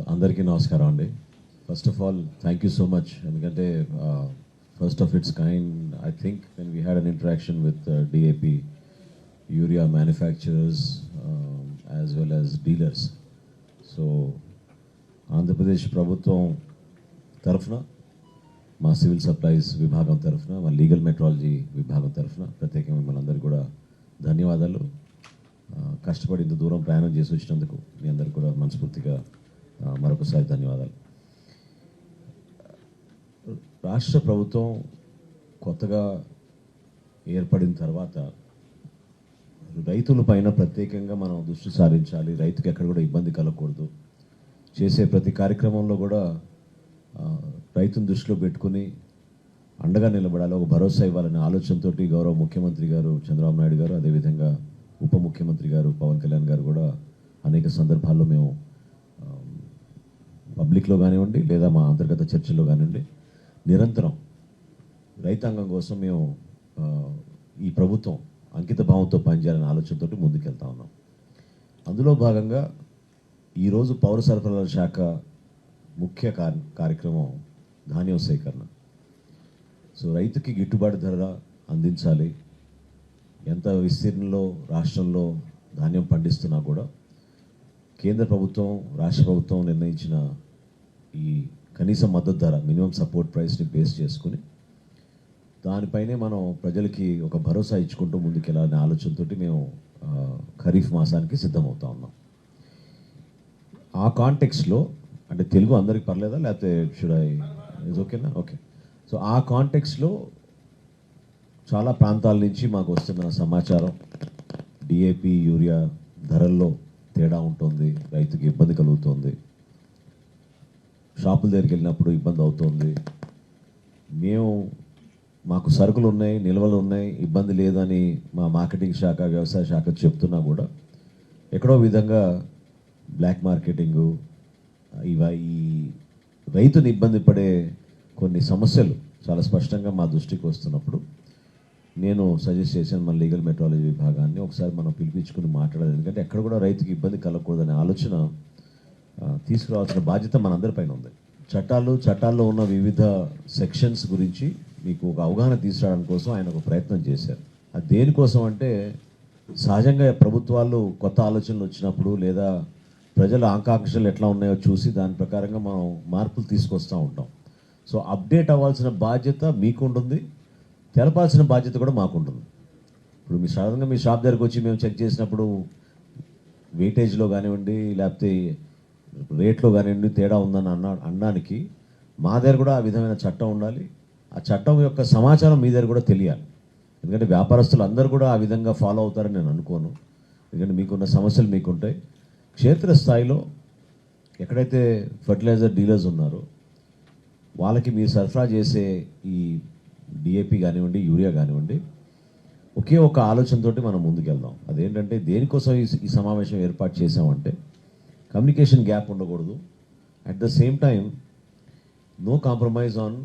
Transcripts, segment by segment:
అందరికీ నమస్కారం అండి. First of all thank you so much. ఎందుకంటే first of it's kind I think when we had an interaction with DAP urea manufacturers as well as dealers. So Andhra Pradesh ప్రభుత్వం తరఫున, మా civil supplies విభాగం తరఫున, మా లీగల్ మెట్రాలజీ విభాగం తరఫున ప్రత్యేకంగా మిమ్మల్ని అందరికీ కూడా ధన్యవాదాలు. కష్టపడి ఇంత దూరం ప్రయాణం చేసి వచ్చినందుకు మీ అందరికీ కూడా మనస్ఫూర్తిగా మరొకసారి ధన్యవాదాలు. రాష్ట్ర ప్రభుత్వం కొత్తగా ఏర్పడిన తర్వాత రైతుల పైన ప్రత్యేకంగా మనం దృష్టి సారించాలి, రైతుకి ఎక్కడ కూడా ఇబ్బంది కలగకూడదు. చేసే ప్రతి కార్యక్రమంలో కూడా రైతును దృష్టిలో పెట్టుకుని అండగా నిలబడాలి, ఒక భరోసా ఇవ్వాలనే ఆలోచనతో గౌరవ ముఖ్యమంత్రి గారు చంద్రబాబు నాయుడు గారు, అదేవిధంగా ఉప ముఖ్యమంత్రి గారు పవన్ కళ్యాణ్ గారు కూడా అనేక సందర్భాల్లో మేము పబ్లిక్లో కానివ్వండి లేదా మా అంతర్గత చర్చల్లో కానివ్వండి నిరంతరం రైతాంగం కోసం మేము ఈ ప్రభుత్వం అంకిత భావంతో పనిచేయాలనే ఆలోచనతో ముందుకెళ్తా ఉన్నాం. అందులో భాగంగా ఈరోజు పౌర సరఫరాల శాఖ ముఖ్య కార్యక్రమం ధాన్యం సేకరణ. సో రైతుకి గిట్టుబాటు ధర అందించాలి. ఎంత విస్తీర్ణంలో రాష్ట్రంలో ధాన్యం పండిస్తున్నా కూడా కేంద్ర ప్రభుత్వం రాష్ట్ర ప్రభుత్వం నిర్ణయించిన ఈ కనీస మద్దతు ధర మినిమం సపోర్ట్ ప్రైస్ని బేస్ చేసుకుని దానిపైనే మనం ప్రజలకి ఒక భరోసా ఇచ్చుకుంటూ ముందుకెళ్ళాలనే ఆలోచనతో మేము ఖరీఫ్ మాసానికి సిద్ధమవుతా ఉన్నాం. ఆ కాంటెక్స్లో అంటే తెలుగు అందరికి పర్లేదా లేకపోతే షుడ్ ఐ ఇస్ ఓకేనా? ఓకే. సో ఆ కాంటెక్స్లో చాలా ప్రాంతాల నుంచి మాకు వస్తున్న సమాచారం డిఏపి యూరియా ధరల్లో తేడా ఉంటుంది, రైతుకి ఇబ్బంది కలుగుతుంది, షాపుల దగ్గరికి వెళ్ళినప్పుడు ఇబ్బంది అవుతుంది, మాకు సరుకులు ఉన్నాయి, నిల్వలు ఉన్నాయి, ఇబ్బంది లేదని మా మార్కెటింగ్ శాఖ వ్యవసాయ శాఖ చెప్తున్నా కూడా ఎక్కడో విధంగా బ్లాక్ మార్కెటింగు ఈ రైతుని ఇబ్బంది పడే కొన్ని సమస్యలు చాలా స్పష్టంగా మా దృష్టికి వస్తున్నప్పుడు నేను సజెస్ట్ చేశాను మన లీగల్ మెట్రాలజీ విభాగాన్ని ఒకసారి మనం పిలిపించుకుని మాట్లాడాలి. ఎందుకంటే ఎక్కడ కూడా రైతుకి ఇబ్బంది కలగకూడదనే ఆలోచన తీసుకురావాల్సిన బాధ్యత మనందరిపైన ఉంది. చట్టాల్లో ఉన్న వివిధ సెక్షన్స్ గురించి మీకు ఒక అవగాహన తీసుకురావడం కోసం ఆయన ఒక ప్రయత్నం చేశారు. అది దేనికోసం అంటే సహజంగా ప్రభుత్వాలు కొత్త ఆలోచనలు వచ్చినప్పుడు లేదా ప్రజల ఆకాంక్షలు ఎట్లా ఉన్నాయో చూసి దాని ప్రకారంగా మనం మార్పులు తీసుకొస్తూ ఉంటాం. సో అప్డేట్ అవ్వాల్సిన బాధ్యత మీకు ఉంటుంది, తెలపాల్సిన బాధ్యత కూడా మాకుంటుంది. ఇప్పుడు మీ సాధారణంగా మీ షాప్ దగ్గరకు వచ్చి మేము చెక్ చేసినప్పుడు వెయిటేజ్లో కానివ్వండి లేకపోతే రేట్లో కానివ్వండి తేడా ఉందని అనడానికి మా దగ్గర కూడా ఆ విధమైన చట్టం ఉండాలి. ఆ చట్టం యొక్క సమాచారం మీ దగ్గర కూడా తెలియాలి. ఎందుకంటే వ్యాపారస్తులు అందరూ కూడా ఆ విధంగా ఫాలో అవుతారని నేను అనుకోను. ఎందుకంటే మీకున్న సమస్యలు మీకుంటాయి. క్షేత్రస్థాయిలో ఎక్కడైతే ఫర్టిలైజర్ డీలర్స్ ఉన్నారో వాళ్ళకి మీరు సరఫరా చేసే ఈ డిఏపి కానివ్వండి యూరియా కానివ్వండి ఒకే ఒక ఆలోచనతోటి మనం ముందుకెళ్దాం. అదేంటంటే దేనికోసం ఈ సమావేశం ఏర్పాటు చేసామంటే కమ్యూనికేషన్ గ్యాప్ ఉండకూడదు, at the same time no compromise on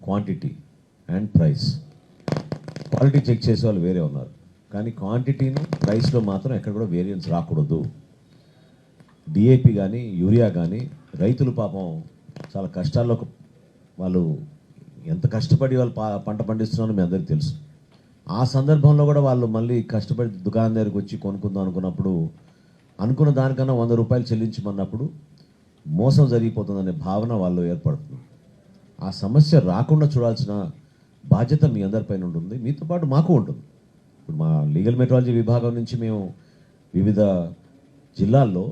quantity and price. Quality check చేసే వాళ్ళు వేరే ఉన్నారు, కానీ క్వాంటిటీని ప్రైస్లో మాత్రం ఎక్కడ కూడా వేరియన్స్ రాకూడదు. డిఏపి కానీ యూరియా కానీ రైతులు పాపం చాలా కష్టాల్లో వాళ్ళు ఎంత కష్టపడి వాళ్ళు పంట పండిస్తున్నారో మీ అందరికీ తెలుసు. ఆ సందర్భంలో కూడా వాళ్ళు మళ్ళీ కష్టపడి దుకాణం దగ్గరికి వచ్చి కొనుక్కుందాం అనుకున్నప్పుడు అనుకున్న దానికన్నా 100 రూపాయలు చెల్లించమన్నప్పుడు మోసం జరిగిపోతుందనే భావన వాళ్ళు ఏర్పడుతుంది. ఆ సమస్య రాకుండా చూడాల్సిన బాధ్యత మీ అందరిపైన ఉంటుంది, మీతో పాటు మాకు ఉంటుంది. ఇప్పుడు మా లీగల్ మెట్రాలజీ విభాగం నుంచి మేము వివిధ జిల్లాల్లో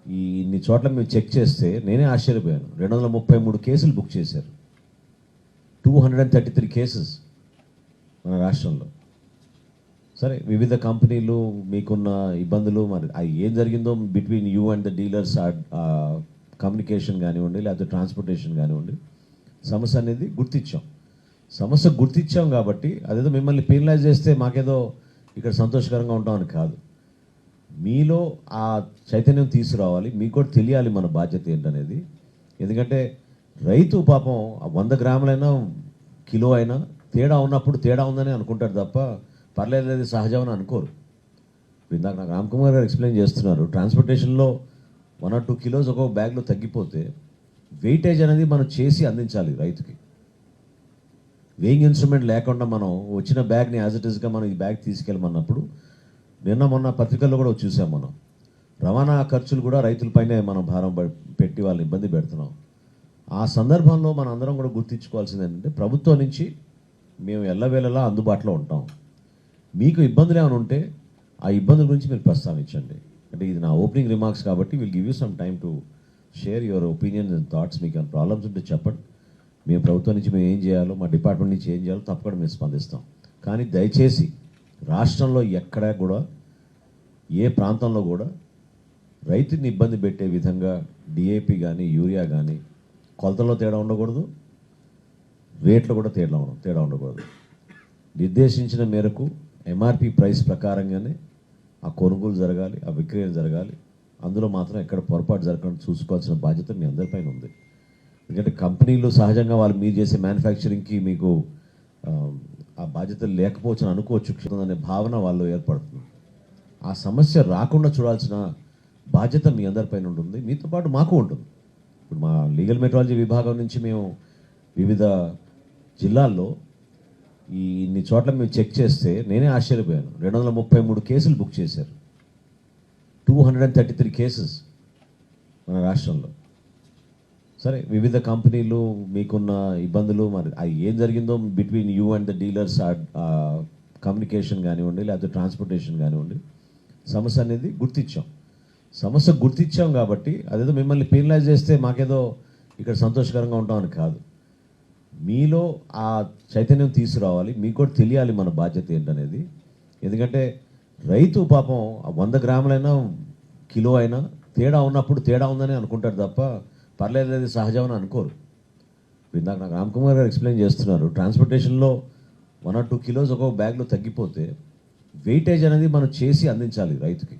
ఇన్ని చోట్ల మేము చెక్ చేస్తే నేనే ఆశ్చర్యపోయాను. 233 కేసులు బుక్ చేశారు, 233 కేసెస్ మన రాష్ట్రంలో. సరే వివిధ కంపెనీలు మీకున్న ఇబ్బందులు మరి అది ఏం జరిగిందో between you and the dealers communication కానివ్వండి లేకపోతే ట్రాన్స్పోర్టేషన్ కానివ్వండి సమస్య అనేది సమస్య గుర్తించాం కాబట్టి అదేదో మిమ్మల్ని పెనలైజ్ చేస్తే మాకేదో ఇక్కడ సంతోషకరంగా ఉంటామని కాదు. మీలో ఆ చైతన్యం తీసుకురావాలి, మీకు కూడా తెలియాలి మన బాధ్యత ఏంటనేది. ఎందుకంటే రైతు పాపం 100 గ్రాములైనా కిలో అయినా తేడా ఉన్నప్పుడు తేడా ఉందని అనుకుంటారు తప్ప పర్లేదు సహజమని అనుకోరు. ఇందాక నాకు రామ్ కుమార్ గారు ఎక్స్ప్లెయిన్ చేస్తున్నారు. ట్రాన్స్పోర్టేషన్లో 1 or 2 కిలోస్ ఒక బ్యాగ్లో తగ్గిపోతే వెయిటేజ్ అనేది మనం చేసి అందించాలి రైతుకి. వేయింగ్ ఇన్స్ట్రుమెంట్ లేకుండా మనం వచ్చిన బ్యాగ్ని యాజ్ ఇట్ ఈస్గా మనం ఈ బ్యాగ్ తీసుకెళ్ళమన్నప్పుడు మొన్న పత్రికల్లో కూడా చూసాం మనం. రవాణా ఖర్చులు కూడా రైతులపైనే మనం భారం పెట్టి వాళ్ళని ఇబ్బంది పెడుతున్నాం. ఆ సందర్భంలో మనం అందరం కూడా గుర్తించుకోవాల్సింది ఏంటంటే ప్రభుత్వం నుంచి మేము ఎల్లవేళలా అందుబాటులో ఉంటాం. మీకు ఇబ్బందులు ఏమైనా ఉంటే ఆ ఇబ్బందుల గురించి మీరు ప్రస్తావించండి. అంటే ఇది నా ఓపెనింగ్ రిమార్క్స్ కాబట్టి will give you some time to share your opinions and thoughts. మీకు ఏమైనా ప్రాబ్లమ్స్ ఉంటే చెప్పండి. మేము ప్రభుత్వం నుంచి మేము ఏం చేయాలో, మా డిపార్ట్మెంట్ నుంచి ఏం చేయాలో తప్పకుండా మేము స్పందిస్తాం. కానీ దయచేసి రాష్ట్రంలో ఎక్కడా కూడా ఏ ప్రాంతంలో కూడా రైతుని ఇబ్బంది పెట్టే విధంగా డిఏపి కానీ యూరియా కానీ కొలతల్లో తేడా ఉండకూడదు, రేట్లో కూడా తేడా ఉండకూడదు. నిర్దేశించిన మేరకు ఎంఆర్పి ప్రైస్ ప్రకారంగానే ఆ కొనుగోలు జరగాలి, ఆ విక్రయం జరగాలి. అందులో మాత్రం ఎక్కడ పొరపాటు జరగకుండా చూసుకోవాల్సిన బాధ్యత మీ అందరిపైన ఉంది. ఎందుకంటే కంపెనీలు సహజంగా వాళ్ళు మీరు చేసే మ్యానుఫ్యాక్చరింగ్కి మీకు ఆ బాధ్యతలు లేకపోవచ్చు అని అనుకోవచ్చు అనే భావన వాళ్ళు ఏర్పడుతుంది. ఆ సమస్య రాకుండా చూడాల్సిన బాధ్యత మీ అందరిపైన ఉంటుంది, మీతో పాటు మాకు ఉంటుంది. ఇప్పుడు మా లీగల్ మెట్రాలజీ విభాగం నుంచి మేము వివిధ జిల్లాల్లో ఇన్ని చోట్ల మేము చెక్ చేస్తే నేనే ఆశ్చర్యపోయాను. 233 కేసులు బుక్ చేశారు. 233 కేసెస్ మన రాష్ట్రంలో. సరే, వివిధ కంపెనీలు మీకున్న ఇబ్బందులు మరి అది ఏం జరిగిందో between you and the dealers communication కానివ్వండి, లేకపోతే ట్రాన్స్పోర్టేషన్ కానివ్వండి, సమస్య అనేది సమస్య గుర్తించాం కాబట్టి అదేదో మిమ్మల్ని పెనలైజ్ చేస్తే మాకేదో ఇక్కడ సంతోషకరంగా ఉంటామని కాదు. మీలో ఆ చైతన్యం తీసుకురావాలి, మీకు కూడా తెలియాలి మన బాధ్యత ఏంటనేది. ఎందుకంటే రైతు పాపం 100 గ్రాములైనా కిలో అయినా తేడా ఉన్నప్పుడు తేడా ఉందని అనుకుంటారు తప్ప పర్లేదు సహజమని అనుకోరు. ఇందాక నాకు రామ్కుమార్ గారు ఎక్స్ప్లెయిన్ చేస్తున్నారు, ట్రాన్స్పోర్టేషన్లో 1 or 2 కిలోస్ ఒక బ్యాగ్లో తగ్గిపోతే వెయిటేజ్ అనేది మనం చేసి అందించాలి రైతుకి.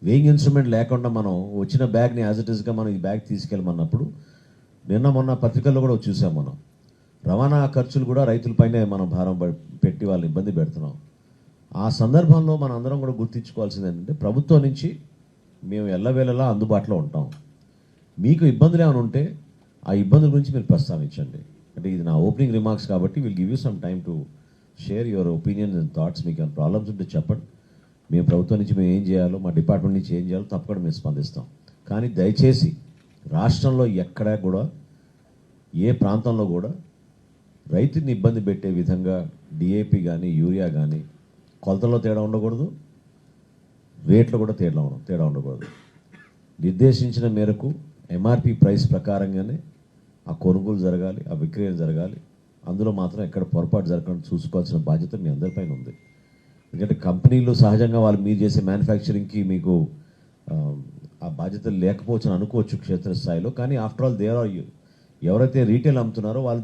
వేయింగ్ ఇన్స్ట్రుమెంట్ లేకుండా మనం వచ్చిన బ్యాగ్ని యాజ్ ఇట్ ఈస్గా మనం ఈ బ్యాగ్ తీసుకెళ్ళమన్నప్పుడు మొన్న పత్రికల్లో కూడా చూసాం మనం. రవాణా ఖర్చులు కూడా రైతులపైనే మనం భారం పెట్టి వాళ్ళని ఇబ్బంది పెడుతున్నాం. ఆ సందర్భంలో మనం అందరం కూడా గుర్తించుకోవాల్సింది ఏంటంటే ప్రభుత్వం నుంచి మేము ఎల్లవేళలా అందుబాటులో ఉంటాం. మీకు ఇబ్బందులు ఏమైనా ఉంటే ఆ ఇబ్బందుల గురించి మీరు ప్రస్తావించండి. అంటే ఇది నా ఓపెనింగ్ రిమార్క్స్ కాబట్టి will give you some time to share your opinions and thoughts. మీకు ఏమైనా ప్రాబ్లమ్స్ ఉంటే చెప్పండి. మేము ప్రభుత్వం నుంచి మేము ఏం చేయాలో, మా డిపార్ట్మెంట్ నుంచి ఏం చేయాలో తప్పకుండా మేము స్పందిస్తాం. కానీ దయచేసి రాష్ట్రంలో ఎక్కడా కూడా ఏ ప్రాంతంలో కూడా రైతుని ఇబ్బంది పెట్టే విధంగా డిఏపి కానీ యూరియా కానీ కొలతల్లో తేడా ఉండకూడదు, రేట్లో కూడా తేడా ఉండకూడదు. నిర్దేశించిన మేరకు ఎంఆర్పి ప్రైస్ ప్రకారంగానే ఆ కొనుగోలు జరగాలి, ఆ విక్రయం జరగాలి. అందులో మాత్రం ఎక్కడ పొరపాటు జరగకుండా చూసుకోవాల్సిన బాధ్యత మీ అందరిపైన ఉంది. ఎందుకంటే కంపెనీలు సహజంగా వాళ్ళు మీరు చేసే మ్యానుఫ్యాక్చరింగ్కి మీకు ఆ బాధ్యతలు లేకపోవచ్చు అని అనుకోవచ్చు క్షేత్రస్థాయిలో. కానీ ఆఫ్టర్ ఆల్ ఎవరైతే రీటైల్ అమ్ముతున్నారో వాళ్ళు